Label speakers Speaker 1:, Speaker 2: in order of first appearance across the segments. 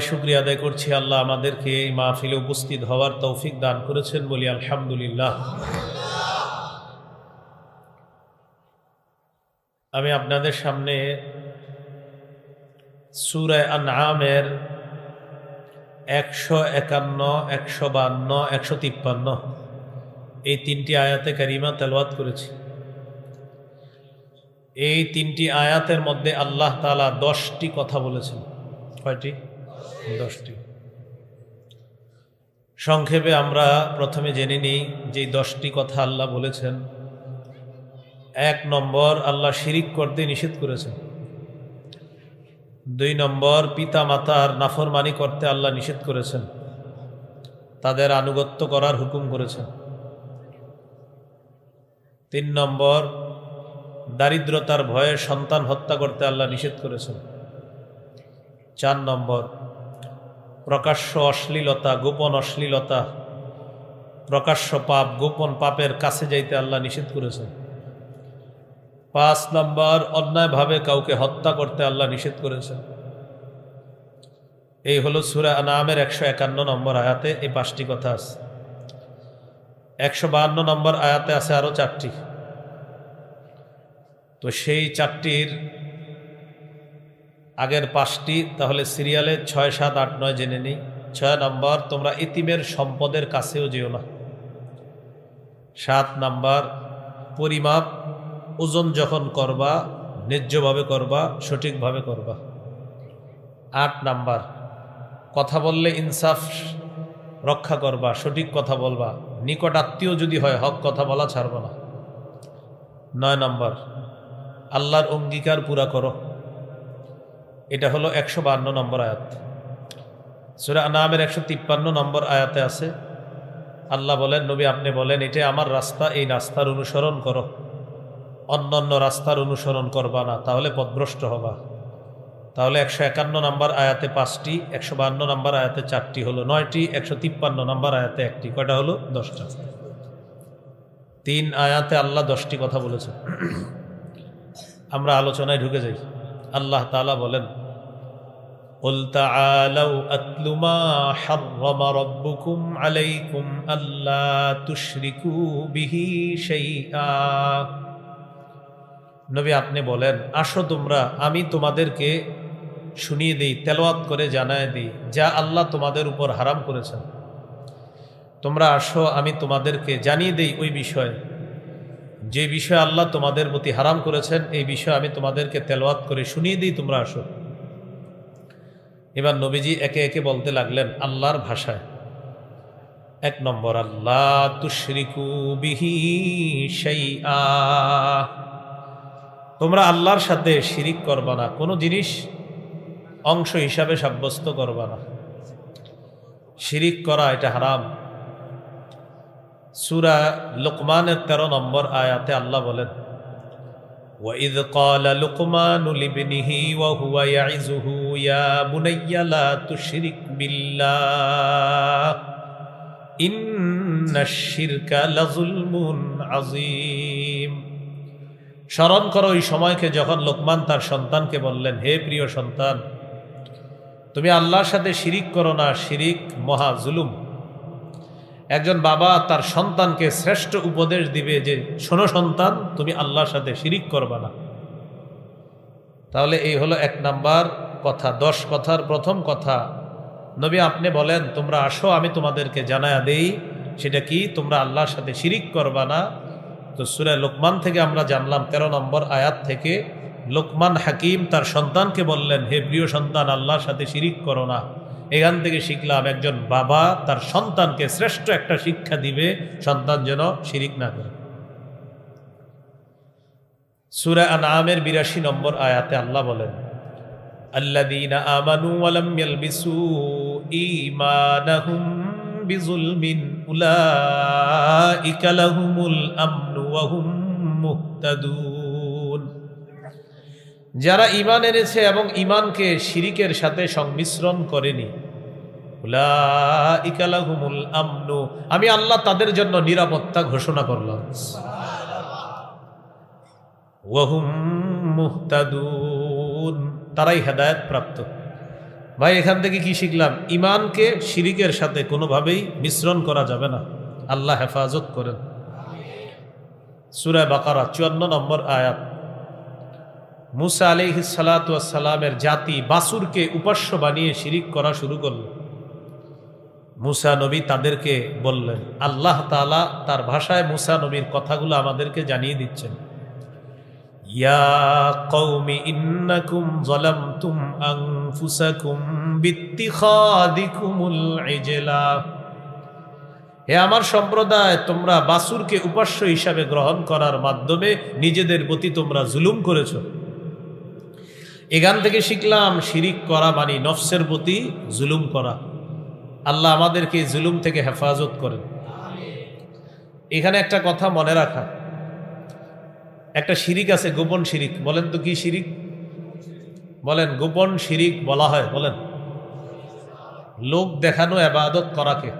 Speaker 1: দরবারে শুকরিয়া আদায় করছি, আল্লাহ আমাদেরকে এই মাহফিলে উপস্থিত হওয়ার তৌফিক দান করেছেন, বলি আলহামদুলিল্লাহ। আমি আপনাদের সামনে সূরা আনআমের 151, 152, 153 এই তিনটি আয়াতে কারিমা তেলাওয়াত করেছি। এই তিনটি আয়াতের মধ্যে আল্লাহ তাআলা 10টি কথা বলেছেন। কয়টি? 10টি। সংক্ষেপে আমরা প্রথমে জেনে নিই যে 10টি কথা আল্লাহ বলেছেন। 1 নম্বর, আল্লাহ শিরিক করতে নিষেধ করেছেন। 2 নম্বর, পিতা মাতার নাফরমানি করতে আল্লাহ নিষেধ করেছেন, তাদের আনুগত্য করার হুকুম করেছেন। 3 নম্বর, দারিদ্রতার ভয়ে সন্তান হত্যা করতে আল্লাহ নিষেধ করেছেন। 4 নম্বর, প্রকাশ্য অশ্লীলতা, গোপন অশ্লীলতা, প্রকাশ্য পাপ, গোপন পাপের কাছে যাইতে আল্লাহ নিষেধ করেছেন। 5 নম্বর, অন্যায়ভাবে কাউকে হত্যা করতে আল্লাহ নিষেধ করেছেন। এই হলো সূরা আনআমের 151 নম্বর আয়াতে এই 5টি কথা আছে। 152 নম্বর আয়াতে আছে আরো 4টি। তো সেই 4টির আগের 5টি তাহলে সিরিয়ালে 6, 7, 8, 9 জেনে নিই। 6 নম্বর, তোমরা ইতিমের সম্পদের কাছেও যেও না। 7 নম্বর, পরিমাপ ওজন যখন করবা ন্যায্যভাবে করবা, সঠিকভাবে করবা। 8 নাম্বার, কথা বললে ইনসাফ রক্ষা করবা, সঠিক কথা বলবা, নিকট আত্মীয় যদি হয় হক কথা বলা ছাড়বা না। 9 নাম্বার, আল্লাহর অঙ্গীকার পুরা করো। এটা হলো 152 নম্বর আয়াত। সূরা আনআমের 153 নম্বর আয়াতে আছে, আল্লাহ বলেন, নবী আপনি বলেন, এটা আমার রাস্তা, এই রাস্তার অনুসরণ করো, অন্যান্য রাস্তার অনুসরণ করবা না, তাহলে পথভ্রষ্ট হবা। তাহলে 151 নম্বর আয়াতে 5টি, 152 নম্বর আয়াতে 4টি হলো 9টি, 153 নম্বর আয়াতে 1টি, কয়টা হলো? 10টা। 3 আয়াতে আল্লাহ 10টি কথা বলেছেন। আমরা আলোচনায় ঢুকে যাই। আল্লাহ তাআলা বলেন, قُلْ تَعَالَوْا أَتْلُ مَا حَرَّمَ رَبُّكُمْ عَلَيْكُمْ أَلَّا تُشْرِكُوا بِهِ شَيْئًا। নবী আপনি বলেন, আসো তোমরা, আমি তোমাদেরকে শুনিয়ে দিই, তেলাওয়াত করে জানায় দিই যা আল্লাহ তোমাদের উপর হারাম করেছেন। তোমরা আসো, আমি তোমাদেরকে জানিয়ে দিই ওই বিষয়, যে বিষয় আল্লাহ তোমাদের প্রতি হারাম করেছেন, এই বিষয় আমি তোমাদেরকে তেলাওয়াত করে শুনিয়ে দিই, তোমরা আসো। এবার নবীজি একে একে বলতে লাগলেন আল্লাহর ভাষায়। 1 নম্বর, আল্লাহ তুশরিকু বিহি শাইআ, তোমরা আল্লাহর সাথে শিরিক করবা না, কোনো জিনিস অংশ হিসাবে সাব্যস্ত করবা না। শিরিক করা এটা হারাম। সূরা লুকমানের 13 নম্বর আয়াতে আল্লাহ বলেন, وَإِذْ قَالَ لُقْمَانُ لِابْنِهِ وَهُوَ يَعِظُهُ يَا بُنَيَّ لَا تُشْرِكْ بِاللَّهِ إِنَّ الشِّرْكَ لَظُلْمٌ عَظِيمٌ। স্মরণ করো ওই সময়কে যখন লোকমান তার সন্তানকে বললেন, হে প্রিয় সন্তান, তুমি আল্লাহর সাথে শিরিক করো না, শিরিক মহা জুলুম। একজন বাবা তার সন্তানকে শ্রেষ্ঠ উপদেশ দিবে যে, শোনো সন্তান, তুমি আল্লাহর সাথে শিরিক করবা না। তাহলে এই হলো 1 নাম্বার কথা। 10 কথার প্রথম কথা, নবী আপনি বলেন, তোমরা আসো, আমি তোমাদেরকে জানায়া দেই সেটা কি, তোমরা আল্লাহর সাথে শিরিক করবা না। তো সূরা লোকমান থেকে আমরা জানলাম 13 নম্বর আয়াত থেকে, লোকমান হাকিম তার সন্তানকে বললেন, হে প্রিয় সন্তান, আল্লাহর সাথে শিরিক করো না। এখান থেকে শিখলাম একজন বাবা তার সন্তানকে শ্রেষ্ঠ একটা শিক্ষা দিবে, সন্তান যেন শিরিক না করে। সূরা আনআমের 82 নম্বর আয়াতে আল্লাহ বলেন, আল্লাযীনা আমানু ওয়া লাম ইয়ালবিসু ঈমানাহুম বিযুলমিন উলাইকা লাহুমুল আমনু ওয়া হুম মুহতাদুন। যারা ঈমান এনেছে এবং ঈমানকে শিরিকের সাথে সংমিশ্রণ করেনি, উলাইকা লাহুমুল আমনু, আমি আল্লাহ তাদের জন্য নিরাপত্তা ঘোষণা করলাম। ওয়া হুম মুহতাদুন, তারাই হেদায়েত প্রাপ্ত। ভাই এখান থেকে কি শিখলাম? ইমানকে শিরিকের সাথে কোনোভাবেই মিশ্রণ করা যাবে না। আল্লাহ হেফাজত করেন। সূরা বাকারা 54 নম্বর আয়াত। মুসা আলাইহিস সালাতু ওয়াস সালামের জাতি বাছুরকে উপাস্য বানিয়ে শিরিক করা শুরু করল। মুসা নবী তাদেরকে বললেন, আল্লাহ তাআলা তার ভাষায় মুসা নবীর কথাগুলো আমাদেরকে জানিয়ে দিচ্ছেন। ইয়া কওমি ইন্নাকুম যালামতুম আনফুসাকুম বিত্তিখাদিকুমুল ইজলা। হে আমার সম্প্রদায়, তোমরা বাছুরকে উপাস্য হিসাবে গ্রহণ করার মাধ্যমে নিজেদের প্রতি তোমরা জুলুম করেছ। এখান থেকে শিখলাম শিরিক করা মানে নফসের প্রতি জুলুম করা। আল্লাহ আমাদেরকে জুলুম থেকে হেফাজত করেন। এখানে একটা কথা মনে রাখা, একটা শিরিক আছে গোপন শিরিক। বলেন তো কি শিরিক? বলেন। গোপন শিরিক বলা হয়, বলেন, লোক দেখানো ইবাদত করাকে।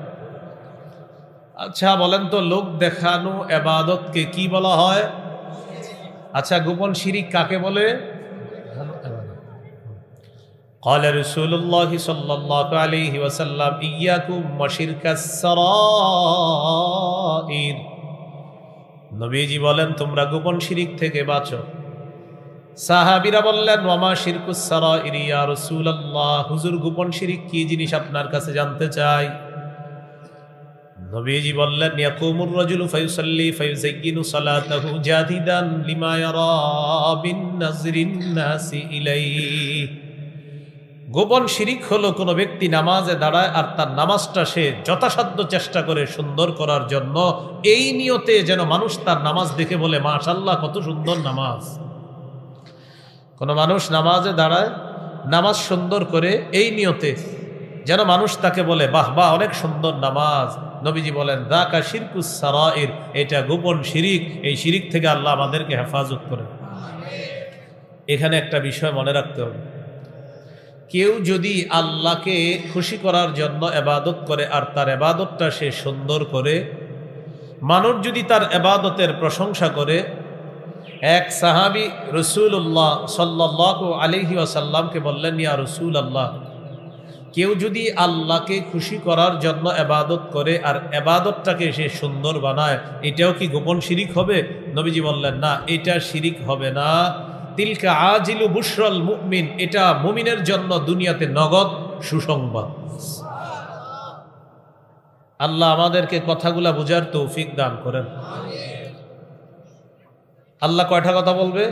Speaker 1: আচ্ছা বলেন তো, লোক দেখানো ইবাদতকে কি বলা হয়? আচ্ছা, গোপন শিরিক কাকে বলে? قال رسول الله صلى الله عليه وسلم إياكم وشرك السرائر। নবীজি বলেন, তোমরা গোপন শিরিক থেকে বাঁচো। সাহাবীরা বললেন, ওয়ামা শিরকুস সারাইর ইয়া রাসূলুল্লাহ, হুজুর গোপন শিরিক কি জিনিস আপনার কাছে জানতে চাই। নবীজি বললেন, ইয়াকুমুর রাজুলু ফায়ুসাল্লি ফায়ুযায়্যিনু সালাতাহু জাদিদান লিমা ইয়ারা বিন নাজরিন নাসি ইলাইহি। গোপন শিরিক হলো কোনো ব্যক্তি নামাজে দাঁড়ায় আর তার নামাজটা সে যথাসাধ্য চেষ্টা করে সুন্দর করার জন্য, এই নিয়তে যেন মানুষ তার নামাজ দেখে বলে মাশাআল্লাহ কত সুন্দর নামাজ। কোনো মানুষ নামাজে দাঁড়ায় নামাজ সুন্দর করে এই নিয়তে যেন মানুষ তাকে বলে বাহ বাহ অনেক সুন্দর নামাজ। নবীজি বলেন, যাকা শিরকুস সারাইর, এটা গোপন শিরিক। এই শিরিক থেকে আল্লাহ আমাদেরকে হেফাজত করেন। এখানে একটা বিষয় মনে রাখতে হবে, কেউ যদি আল্লাহকে খুশি করার জন্য ইবাদত করে আর তার ইবাদতটা সে সুন্দর করে, মানুষ যদি তার ইবাদতের প্রশংসা করে। এক সাহাবী রাসূলুল্লাহ সাল্লাল্লাহু আলাইহি ওয়াসাল্লামকে বললেন, ইয়া রাসূলুল্লাহ, কেউ যদি আল্লাহকে খুশি করার জন্য ইবাদত করে আর ইবাদতটাকে সে সুন্দর বানায়, এটাও কি গোপন শিরিক হবে? নবীজি বললেন, না, এটা শিরিক হবে না। তিলকা আজিলু বুশরাল মুমিন, এটা মুমিনের জন্য দুনিয়াতে নগদ সুসংবাদ। আল্লাহ আমাদেরকে কথাগুলা বুঝার তৌফিক দান করেন। আল্লাহ কয়টা কথা বলবে?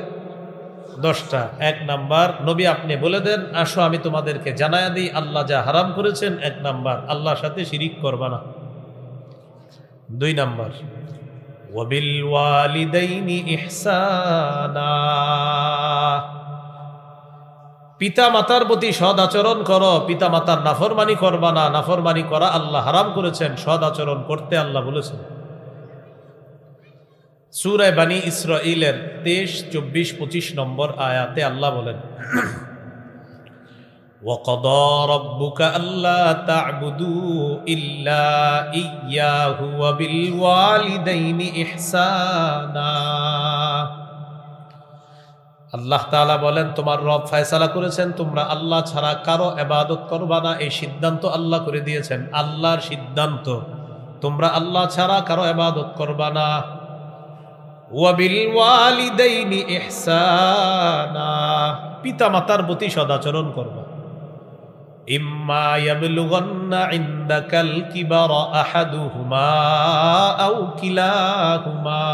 Speaker 1: 10টা। 1 নাম্বার, নবী আপনি বলে দেন, আসো আমি তোমাদেরকে জানায়া দিই আল্লাহ যা হারাম করেছেন। 1 নাম্বার, আল্লাহর সাথে শিরিক করবা না। 2 নাম্বার, ওয়াবিল ওয়ালিদাইনি ইহসানা, পিতা মাতার প্রতি সদ আচরণ করো। পিতা মাতার নাফরমানি করবা না। নাফরমানি করা আল্লাহ হারাম করেছেন, সদ আচরণ করতে আল্লাহ বলেছেন। সূরা বানী ইসরাঈলের 23, 24, 25 নম্বর আয়াতে আল্লাহ বলেন, ওয়াকাদা রাব্বুকা আল্লা তা'বুদু ইল্লা ইয়্যাহু ওয়া বিল ওয়ালিদাইনি ইহসানা। আল্লাহ তাআলা বলেন, তোমার রব ফয়সালা করেছেন তোমরা আল্লাহ ছাড়া কারো ইবাদত করবা না। এই সিদ্ধান্ত আল্লাহ করে দিয়েছেন, আল্লাহর সিদ্ধান্ত, তোমরা আল্লাহ ছাড়া কারো ইবাদত করবা না। ওয়াবিল ওয়ালিদাইনি ইহসানা, পিতা মাতার প্রতি সদাচরণ করবা। ইম্মা ইয়াবলুগান্না ইনদাকাল কিবারা আহাদুহুমা আও কিলাহুমা,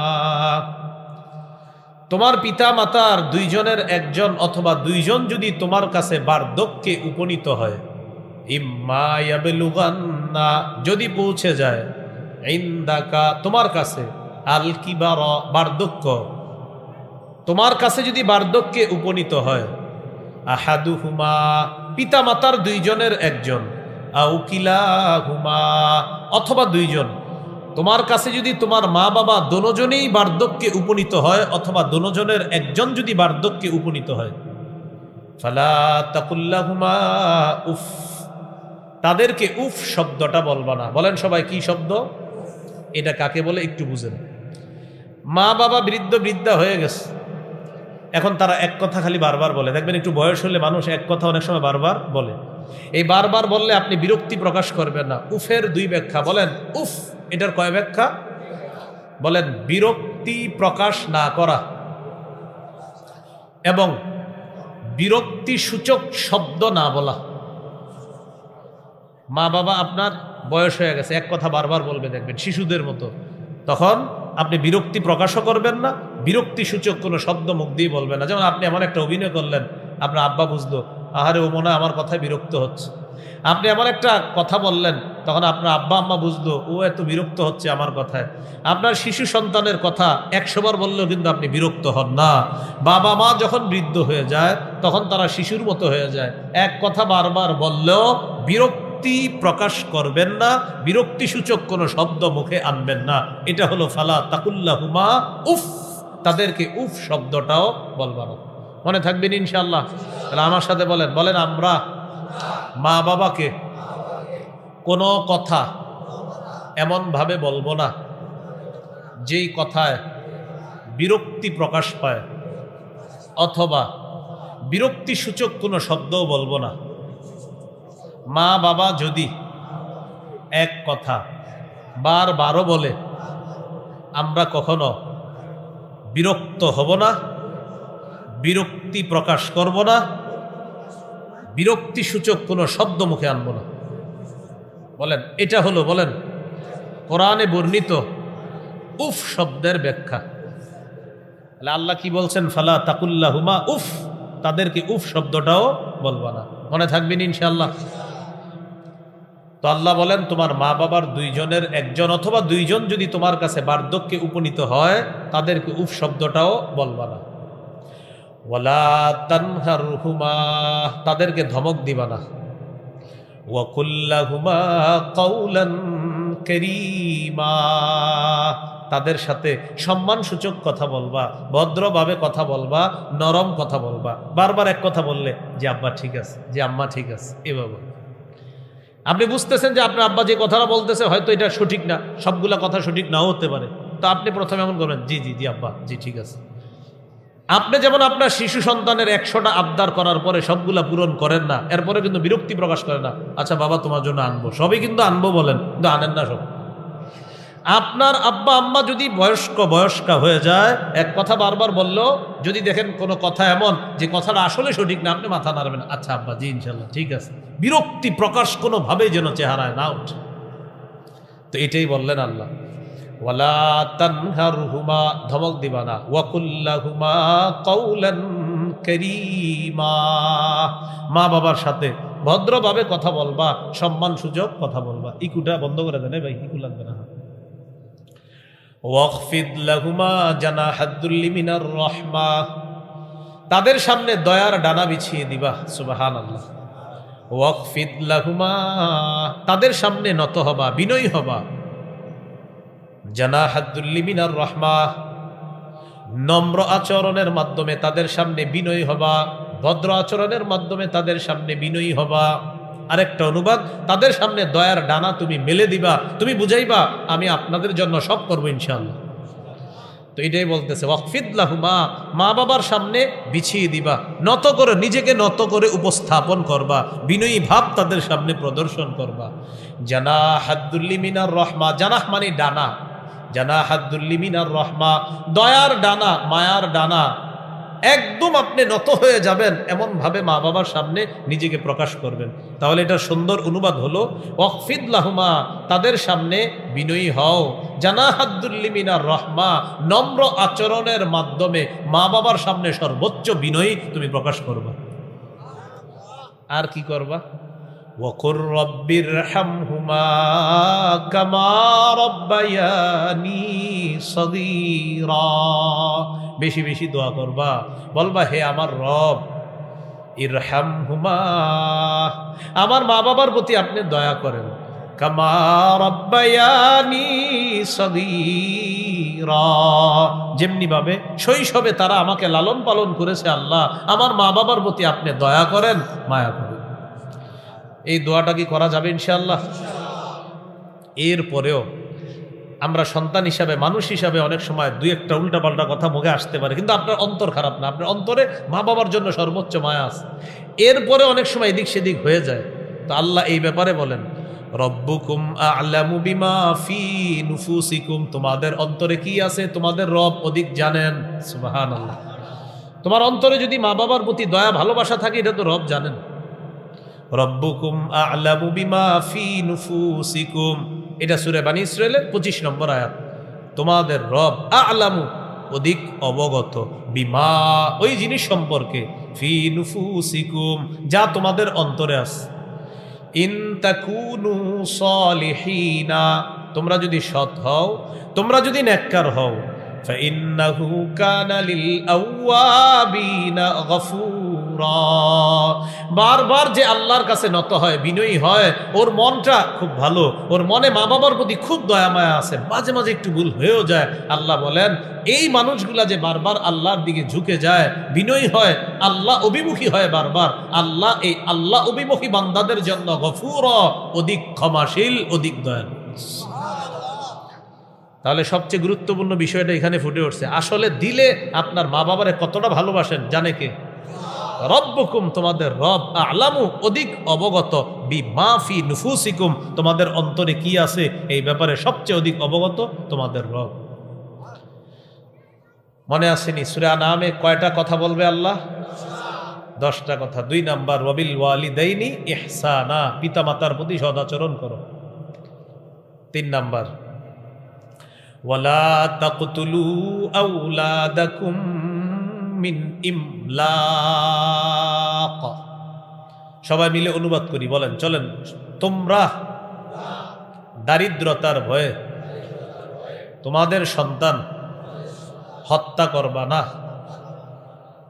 Speaker 1: তোমার পিতা মাতার দুইজনের একজন অথবা দুইজন যদি তোমার কাছে বার্ধক্যে উপনীত হয়। ইম্মা ইয়াবলুগান্না, যদি পৌঁছে যায়, ইনদাকা তোমার কাছে, আল কিবারা বার্ধক্য, তোমার কাছে যদি বার্ধক্যে উপনীত হয়, আহাদুহুমা পিতা মাতার দুইজনের একজন, আও কিলাহুমা অথবা দুইজন, তোমার কাছে যদি তোমার মা বাবা দোনোজনেই বার্ধক্যে উপনীত হয় অথবা দোনোজনের একজন যদি বার্ধক্যে উপনীত হয়, ফালা তাকুল্লাহুমা উফ, তাদেরকে উফ শব্দটা বলবা না। বলেন সবাই, কি শব্দ এটা? কাকে বলে একটু বুঝেন। মা বাবা বৃদ্ধ বৃদ্ধা হয়ে গেছে, এখন তারা এক কথা খালি বারবার বলে। দেখবেন একটু বয়স হলে মানুষ এক কথা অনেক সময় বারবার বলে। এই বারবার বললে আপনি বিরক্তি প্রকাশ করবেন না। উফের দুই ব্যাখ্যা বলেন। উফ এটার কয় ব্যাখ্যা বলেন? বিরক্তি প্রকাশ না করা এবং বিরক্তি সূচক শব্দ না বলা। মা বাবা আপনার বয়স হয়ে গেছে, এক কথা বারবার বলবে, দেখবেন শিশুদের মতো, তখন আপনি বিরক্তি প্রকাশও করবেন না, বিরক্তি সূচক কোনো শব্দ মুখ দিয়ে বলবেন না। যেমন আপনি এমন একটা অভিনয় করলেন, আপনার আব্বা বুঝলো আহারে ও মনে হয় আমার কথায় বিরক্ত হচ্ছে। আপনি এমন একটা কথা বললেন, তখন আপনার আব্বা আম্মা বুঝলো ও এত বিরক্ত হচ্ছে আমার কথায়। আপনার শিশু সন্তানের কথা 100 বার বললেও কিন্তু আপনি বিরক্ত হন না। বাবা মা যখন বৃদ্ধ হয়ে যায় তখন তারা শিশুর মতো হয়ে যায়, এক কথা বারবার বললেও বিরক্তি প্রকাশ করবেন না, বিরক্তি সূচক কোনো শব্দ মুখে আনবেন না। এটা হলো ফালা তাকুল্লাহুমা উফ, তাদেরকে উফ শব্দটাও বলবা না। মনে থাকবেন ইনশাআল্লাহ? তাহলে আমার সাথে বলেন, বলেন আমরা মা বাবাকে কোনো কথা এমনভাবে বলবো না যেই কথায় বিরক্তি প্রকাশ পায়, অথবা বিরক্তি সূচক কোনো শব্দও বলবো না। মা বাবা যদি এক কথা বারবারও বলে, আমরা কখনো বিরক্ত হব না, বিরক্তি প্রকাশ করব না, বিরক্তি সূচক কোনো শব্দ মুখে আনবো না। বলেন এটা হলো, বলেন কোরআনে বর্ণিত উফ শব্দের ব্যাখ্যা। আল্লাহ কি বলছেন? ফালা তাকুল্লাহুমা উফ, তাদেরকে উফ শব্দটাও বলবা না। মনে থাকবেন ইনশাআল্লাহ? তো আল্লাহ বলেন তোমার মা বাবার দুইজনের একজন অথবা দুইজন যদি তোমার কাছে বার্ধক্যে উপনীত হয়, তাদেরকে উফ শব্দটাও বলবা না। ওয়ালা তানহারহুমা, তাদেরকে ধমক দিবা না। ওয়া কুল্লাহুমা কাওলান কারীমা, তাদের সাথে সম্মানসূচক কথা বলবা, ভদ্রভাবে কথা বলবা, নরম কথা বলবা। বারবার এক কথা বললে যে আব্বা ঠিক আছে, যে আম্মা ঠিক আছে, এভাবে আপনি বুঝতেছেন যে আপনার আব্বা যে কথাটা বলতেছে হয়তো এটা সঠিক না, সবগুলা কথা সঠিক নাও হতে পারে। তো আপনি প্রথমে এমন করবেন, জি জি জি আব্বা, জি ঠিক আছে। আপনি যেমন আপনার শিশু সন্তানের 100টা আবদার করার পরে সবগুলা পূরণ করেন না, এরপরে কিন্তু বিরক্তি প্রকাশ করেন না, আচ্ছা বাবা তোমার জন্য আনবো, সবই কিন্তু আনবো বলেন, কিন্তু আনেন না সব। আপনার আব্বা আম্মা যদি বয়স্কা হয়ে যায়, এক কথা বারবার বললেও যদি দেখেন কোনো কথা এমন যে কথাটা আসলে সঠিক না, আপনি মাথা নাড়বেন, আচ্ছা আব্বা জি ইনশাল্লাহ ঠিক আছে। বিরক্তি প্রকাশ কোনোভাবেই যেন চেহারায় না ওঠে। তো এটাই বললেন আল্লাহ, ওয়ালা তানহারহুমা, ধমক দিবা না। ওয়া কুল্লাহুমা কাওলান কারীমা, মা বাবার সাথে ভদ্রভাবে কথা বলবা, সম্মান সুযোগ কথা বলবা। ইকুটা বন্ধ করে দেন ভাই, ইকু লাগবে না। ওয়াখফিদ লাহুমা জানাহাদ-দুল্লি মিনার রাহমা, তাদের সামনে দয়ার ডানা বিছিয়ে দিবা। সুবহানাল্লাহ। ওয়াখফিদ লাহুমা, তাদের সামনে নত হবা, বিনয়ী হবা। জানাহাদ-দুল্লি মিনার রাহমা, নম্র আচরণের মাধ্যমে তাদের সামনে বিনয়ী হবা, ভদ্র আচরণের মাধ্যমে তাদের সামনে বিনয়ী হবা। আরেকটা অনুবাদ, তাদের সামনে দয়ার ডানা তুমি মেলে দিবা, তুমি বুঝাইবা আমি আপনাদের জন্য সব করবো ইনশাআল্লাহ। তো এটাই বলতেছে, ওয়াকফিদ লাহুমা, মা বাবার সামনে বিছিয়ে দিবা, নত করে নিজেকে নত করে উপস্থাপন করবা, বিনয়ী ভাব তাদের সামনে প্রদর্শন করবা। জানাহাদ-দুল্লি মিনার রাহমা, জানাহ মানে ডানা, জানাহাদ-দুল্লি মিনার রাহমা, দয়ার ডানা, মায়ার ডানা। একদম আপনি নত হয়ে যাবেন এমন ভাবে মা বাবার সামনে নিজেকে প্রকাশ করবেন। তাহলে এটার সুন্দর অনুবাদ হলো, ওয়াকফিদ লাহুমা, তাদের সামনে বিনয়ী হও। জানাহাদ-দুল্লি মিনার রাহমা, নম্র আচরণের মাধ্যমে মা বাবার সামনে সর্বোচ্চ বিনয়ী তুমি প্রকাশ করবা। আর কি করবা? ওয়াকুর রব্বিরহামহুমা কামা রাব্বায়ানি সগীরা, বেশি বেশি দোয়া করবা, বলবা হে আমার রব, ইরহামহুমা, আমার মা বাবার প্রতি আপনি দয়া করেন। কামা রাব্বায়ানি সগীরা, যেমনি ভাবে শৈশবে তারা আমাকে লালন পালন করেছে, আল্লাহ আমার মা বাবার প্রতি আপনি দয়া করেন, মায়া করেন। এই দোয়াটা কি করা যাবে ইনশাআল্লাহ? এরপরেও আমরা সন্তান হিসাবে, মানুষ হিসাবে অনেক সময় দুই একটা উল্টাপাল্টা কথা মুখে আসতে পারে, কিন্তু আপনার অন্তর খারাপ না, আপনার অন্তরে মা বাবার জন্য সর্বোচ্চ মায়া আছে। এরপরে অনেক সময় এদিক সেদিক হয়ে যায়। তো আল্লাহ এই ব্যাপারে বলেন, রব্বুকুম আ'লামু বিমা ফি নুফুসিকুম, তোমাদের অন্তরে কি আছে তোমাদের রব অধিক জানেন। সুবহানাল্লাহ। তোমার অন্তরে যদি মা বাবার প্রতি দয়া ভালোবাসা থাকে, এটা তো রব জানেন। রব্বুকুম আ'লামু বিমা ফি নুফুসিকুম, এটা সূরা বনী ইসরাঈলের 25 নম্বর আয়াত। তোমাদের রব আ'লামু অধিক অবগত, বিমা ওই জিনিস সম্পর্কে, ফি নুফুসিকুম যা তোমাদের অন্তরে আছে। ইন তাকুনু সালিহিনা, তোমরা যদি সৎ হও, তোমরা যদি নেককার হও, ফাইন্নাহু কানা লিল আওয়াবিনা গফুরা, বারবার যে আল্লাহর কাছে নত হয়, বিনয়ী হয়, ওর মনটা খুব ভালো, ওর মনে মা বাবার প্রতি খুব দয়া মায়া আছে, মাঝে মাঝে একটু ভুল হয়েও যায়। আল্লাহ বলেন এই মানুষগুলা যে বারবার আল্লাহর দিকে ঝুঁকে যায়, বিনয়ী হয়, আল্লাহ অভিমুখী হয় বারবার, আল্লাহ এই আল্লাহ অভিমুখী বান্দাদের জন্য গফুর, অধিক ক্ষমাশীল, অধিক দয়ালু। তাহলে সবচেয়ে গুরুত্বপূর্ণ বিষয়টা এখানে ফুটে উঠছে, আসলে দিলে আপনার মা বাবারে কতটা ভালোবাসেন জানে কে? রব্বুকুম, তোমাদের রব, আ'লামু অধিক অবগত, বিমা ফি নুফুসিকুম তোমাদের অন্তরে কি আছে এই ব্যাপারে সবচেয়ে অধিক অবগত তোমাদের রব। মনে আসেনি সূরা আনআমে কয়টা কথা বলবে আল্লাহ? 10টা কথা। 2 নাম্বার ওয়াবিল ওয়ালিদাইনি ইহসানা, পিতা মাতার প্রতি সদাচরণ করো। 3 নাম্বার ওয়ালা তাকতুলু আওলাদাকুম মিন ইমলাক। সবাই মিলে অনুবাদ করি, বলেন চলেন। তোমরা দারিদ্রতার ভয়ে তোমাদের সন্তান হত্যা করবা না।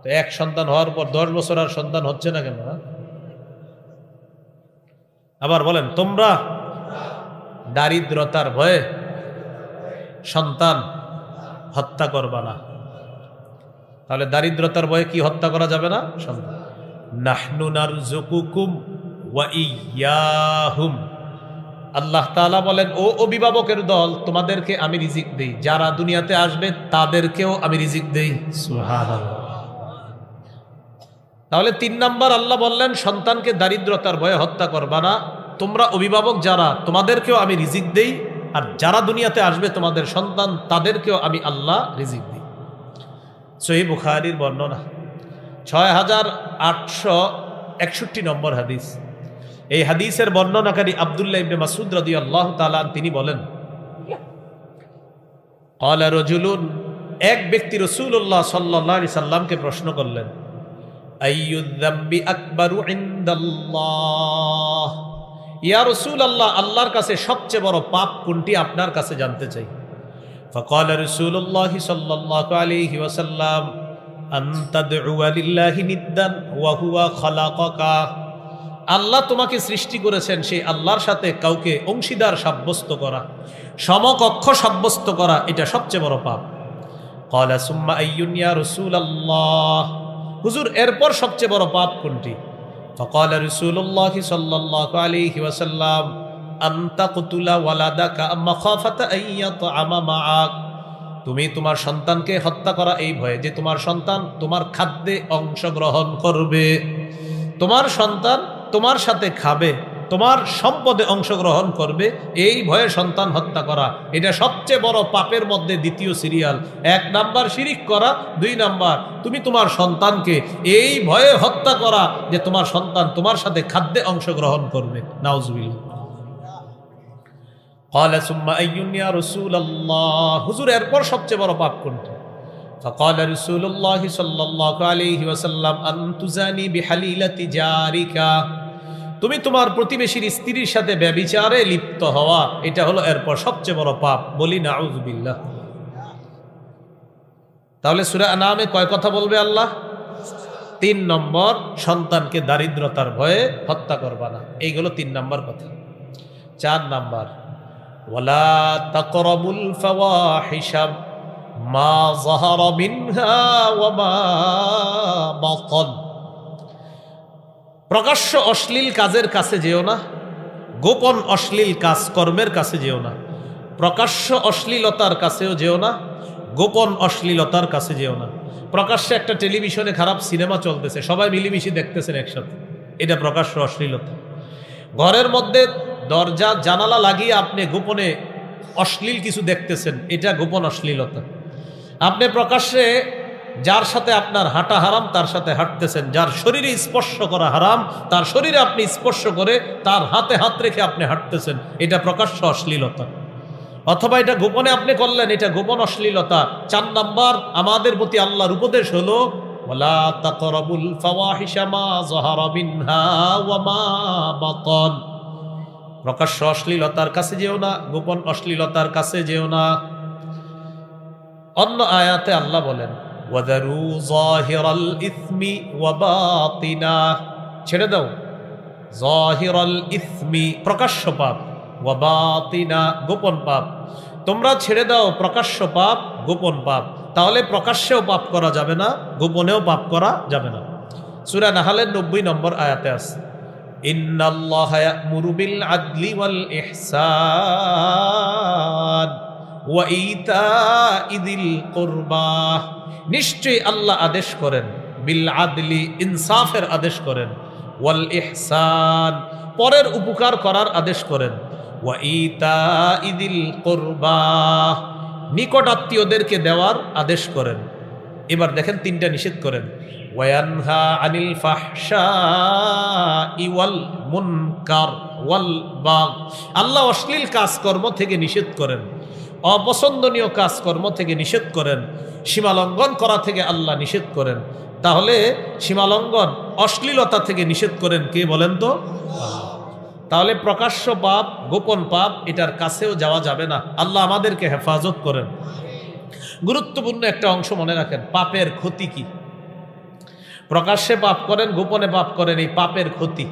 Speaker 1: তো এক সন্তান হওয়ার পর 10 বছর আর সন্তান হচ্ছে না কেন? আবার বলেন, তোমরা দারিদ্রতার ভয়ে সন্তান হত্যা করবা না। তাহলে দারিদ্রতার ভয়ে কি হত্যা করা যাবে না? সন্তান। নাহনু নারযুকুকুম ওয়া ইয়্যাহুম, আল্লাহ তাআলা বলেন ও অভিভাবকের দল, তোমাদেরকে আমি রিজিক দেই, যারা দুনিয়াতে আসবে তাদেরকেও আমি রিজিক দেই। সুবহানাল্লাহ। তাহলে 3 নাম্বার আল্লাহ বললেন সন্তানকে দারিদ্রতার ভয়ে হত্যা করবা না, তোমরা অভিভাবক যারা তোমাদেরকেও আমি রিজিক দেই, আর যারা দুনিয়াতে আসবে তোমাদের সন্তান তাদেরকেও আমি আল্লাহ রিজিক দিই। সহিহ বুখারীর বর্ণনা 6861 নম্বর হাদিস। এই হাদিসের বর্ণনাকারী আব্দুল্লাহ ইবনে মাসউদ রাদিয়াল্লাহু তাআলা তিনি বলেন, ক্বালা রাজুলুন, এক ব্যক্তি রাসূলুল্লাহ সাল্লাল্লাহু আলাইহি সাল্লামকে প্রশ্ন করলেন, আইয়ুয যামবি আকবারু ইনদাল্লাহ, ইয়া রাসূলুল্লাহ, আল্লাহর কাছে সবচেয়ে বড় পাপ কোনটি আপনার কাছে জানতে চাই। فقال رسول الله صلى الله عليه وسلم أن تدعو لله ندا وهو خلقك, আল্লাহ তোমাকে সৃষ্টি করেছেন, সেই আল্লাহর সাথে কাউকে অংশীদার সাব্যস্ত করা, সমকক্ষ সাব্যস্ত করা, এটা সবচেয়ে বড় পাপ। قال ثم أي يا رسول الله, হুজুর এরপর সবচেয়ে বড় পাপ কোনটি? فقال رسول الله صلى الله عليه وسلم أن تقتل ولدك مخافة أن يطعم معك, তুমি তোমার সন্তানকে হত্যা করা এই ভয়ে যে তোমার সন্তান তোমার খাদ্যে অংশগ্রহণ করবে, তোমার সন্তান তোমার সাথে খাবে, তোমার সম্পদে অংশগ্রহণ করবে, এই ভয়ে সন্তান হত্যা করা, এটা সবচেয়ে বড় পাপের মধ্যে দ্বিতীয় সিরিয়াল। 1 নাম্বার শিরিক করা, 2 নাম্বার তুমি তোমার সন্তানকে এই ভয়ে হত্যা করা যে তোমার সন্তান তোমার সাথে খাদ্যে অংশগ্রহণ করবে। নাউজুবিল্লাহ। قال ثم أي يا رسول الله, হুজুর এরপর সবচেয়ে বড় পাপ কোনটি? فقال رسول الله صلى الله عليه وسلم أن تزاني بحليلة جارك, তুমি তোমার প্রতিবেশীর স্ত্রীর সাথে ব্যভিচারে লিপ্ত হওয়া, এটা হলো এরপর সবচেয়ে বড় পাপ। বলি নাউজুবিল্লাহ। তাহলে সূরা আনআমে কয় কথা বলবে আল্লাহ? 3 নম্বর, সন্তানকে দারিদ্রতার ভয়ে হত্যা করবা না, এইগুলো 3 নম্বর কথা। 4 নম্বর, ওয়ালা তাকরাবুল ফাওয়াহিশা মা যাহারা মিনহা ওয়া মা বাতান, প্রকাশ্য অশ্লীল কাজের কাছে যেও না, গোপন অশ্লীল কাজ কর্মের কাছে যেও না। প্রকাশ্য অশ্লীলতার কাছেও যেও না, গোপন অশ্লীলতার কাছে যেও না। প্রকাশ্যে একটা টেলিভিশনে খারাপ সিনেমা চলতেছে, সবাই মিলেমিশে দেখতেছেন একসাথে, এটা প্রকাশ্য অশ্লীলতা। ঘরের মধ্যে দরজা জানালা লাগিয়ে আপনি গোপনে অশ্লীল কিছু দেখতেছেন, এটা গোপন অশ্লীলতা। আপনি প্রকাশ্যে যার সাথে আপনার হাঁটা হারাম তার সাথে হাঁটতেছেন, যার শরীরে স্পর্শ করা হারাম তার শরীরে আপনি স্পর্শ করে তার হাতে হাত রেখে আপনি হাঁটতেছেন, এটা প্রকাশ্য অশ্লীলতা। অথবা এটা গোপনে আপনি করলেন, এটা গোপন অশ্লীলতা। 4 নাম্বার আমাদের প্রতি আল্লাহর উপদেশ হলো ওয়ালা তাকরাবুল ফাওয়াহিশা মা যাহারা মিনহা ওয়া মা বাতান। প্রকাশ্য অশ্লীলতার কাছে যেও না, গোপন অশ্লীলতার কাছে যেও না। অন্য আয়াতে আল্লাহ বলেন ওয়াদারু যাহিরাল ইসমি ওয়া বাতিনা, ছেড়ে দাও যাহিরাল ইসমি প্রকাশ্য পাপ, ওয়া বাতিনা গোপন পাপ। তোমরা ছেড়ে দাও প্রকাশ্য পাপ, গোপন পাপ। তাহলে প্রকাশ্যেও পাপ করা যাবে না, গোপনেও পাপ করা যাবে না। সূরা নাহলের 90 নম্বর আয়াতে আছে ইন্নাল্লাহা ইয়া'মুরু বিল আদলি ওয়াল ইহসান ওয়া ইতা'i যিল কুরবা। নিশ্চয়ই আল্লাহ আদেশ করেন, বিল আদলি ইনসাফের আদেশ করেন, ওয়াল ইহসান পরের উপকার করার আদেশ করেন, ওয়া ইতা'i যিল কুরবা নিকট আত্মীয়দেরকে দেওয়ার আদেশ করেন। এবার দেখেন 3টা নিষেধ করেন, ওয়ায়ানহা আনিল ফাহশাই ওয়াল মুনকার ওয়াল বাগ। আল্লাহ অশ্লীল কাজকর্ম থেকে নিষেধ করেন, অপছন্দনীয় কাজকর্ম থেকে নিষেধ করেন, সীমালঙ্ঘন করা থেকে আল্লাহ নিষেধ করেন। তাহলে সীমালঙ্ঘন অশ্লীলতা থেকে নিষেধ করেন কে বলেন তো? তাহলে প্রকাশ্য পাপ, গোপন পাপ এটার কাছেও যাওয়া যাবে না। আল্লাহ আমাদেরকে হেফাজত করেন। গুরুত্বপূর্ণ একটা অংশ মনে রাখেন, পাপের ক্ষতি কি। প্রকাশ্যে পাপ করেন, গোপনে পাপ করেন, এই পাপের ক্ষতি।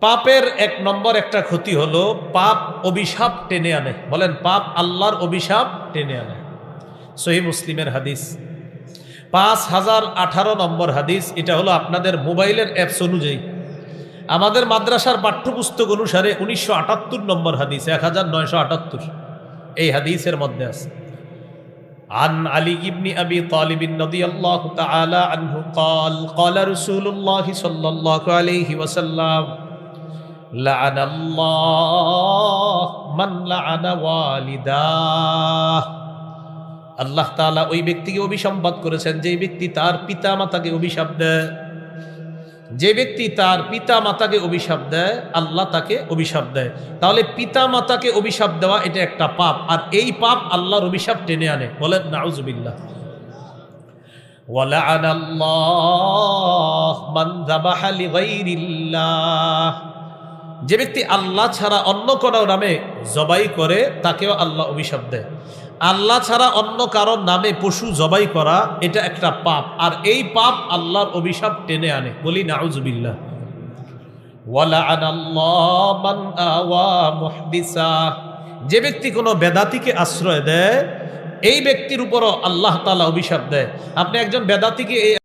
Speaker 1: পাপের 1 নম্বর একটা ক্ষতি হলো পাপ অভিশাপ টেনে আনে। বলেন, পাপ আল্লাহর অভিশাপ টেনে আনে। সহিহ মুসলিমের হাদিস 5018 নম্বর হাদিস। এটা হলো আপনাদের মোবাইলের অ্যাপস অনুযায়ী। আমাদের মাদ্রাসার পাঠ্যপুস্তক অনুসারে 1978 নম্বর হাদিস, 1978 এই হাদিসের মধ্যে আছে عن علي بن أبي طالب رضي الله تعالى عنه قال قال رسول الله صلى الله عليه وسلم لعن الله من لعن والداه। আল্লাহ তাআলা ওই ব্যক্তিকে অভিসম্পাত করেছেন যে ব্যক্তি তার পিতা মাতাকে অভিশাপ দেয়। যে ব্যক্তি তার পিতা মাতাকে অভিশাপ দেয় আল্লাহ তাকে অভিশাপ দেয়। তাহলে পিতা মাতাকে অভিশাপ দেওয়া এটা একটা পাপ, আর এই পাপ আল্লাহর অভিশাপ টেনে আনে। বলেন নাউজুবিল্লাহ। ওয়ালা'নাল্লাহু মান যাবাহা লিগাইরিল্লাহ। যে ব্যক্তি আল্লাহ ছাড়া অন্য কারো নামে জবাই করে তাকেও আল্লাহ অভিশাপ দেয়। আল্লাহ ছাড়া অন্য কারোর নামে পশু জবাই করা এটা একটা পাপ, আর এই পাপ আল্লাহর অভিশাপ টেনে আনে। বলি নাউজুবিল্লাহ। ওয়ালা'নাল্লাহু মান আওয়া মুহদিসা। যে ব্যক্তি কোনো বেদাতীকে আশ্রয় দেয় এই ব্যক্তির উপরও আল্লাহ তাআলা অভিশাপ দেয়। আপনি একজন বেদাতীকে